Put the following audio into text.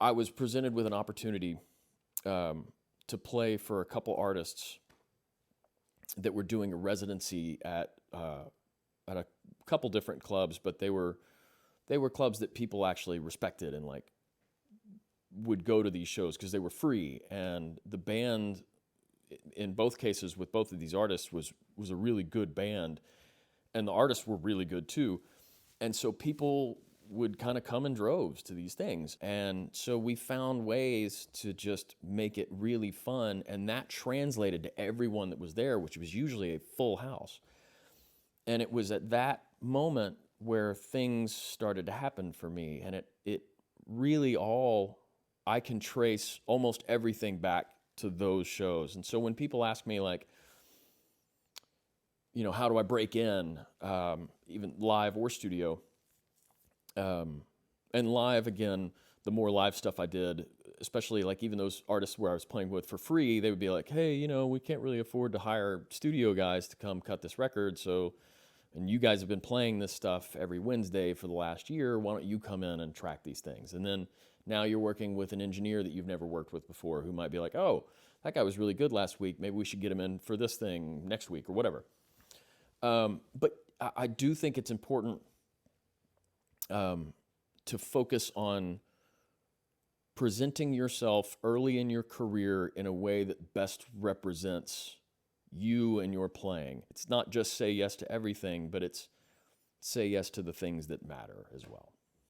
I was presented with an opportunity to play for a couple artists that were doing a residency at a couple different clubs, but they were clubs that people actually respected and like would go to these shows because they were free. And the band, in both cases with both of these artists, was a really good band, and the artists were really good too. And so people would kind of come in droves to these things. And so we found ways to just make it really fun. And that translated to everyone that was there, which was usually a full house. And it was at that moment where things started to happen for me. And it really all, I can trace almost everything back to those shows. And so when people ask me, like, how do I break in, even live or studio? And live, again, the more live stuff I did, especially like even those artists where I was playing with for free, they would be like, hey, we can't really afford to hire studio guys to come cut this record. So, and you guys have been playing this stuff every Wednesday for the last year. Why don't you come in and track these things? And then now you're working with an engineer that you've never worked with before who might be like, oh, that guy was really good last week. Maybe we should get him in for this thing next week or whatever. But I do think it's important to focus on presenting yourself early in your career in a way that best represents you and your playing. It's not just say yes to everything, but it's say yes to the things that matter as well.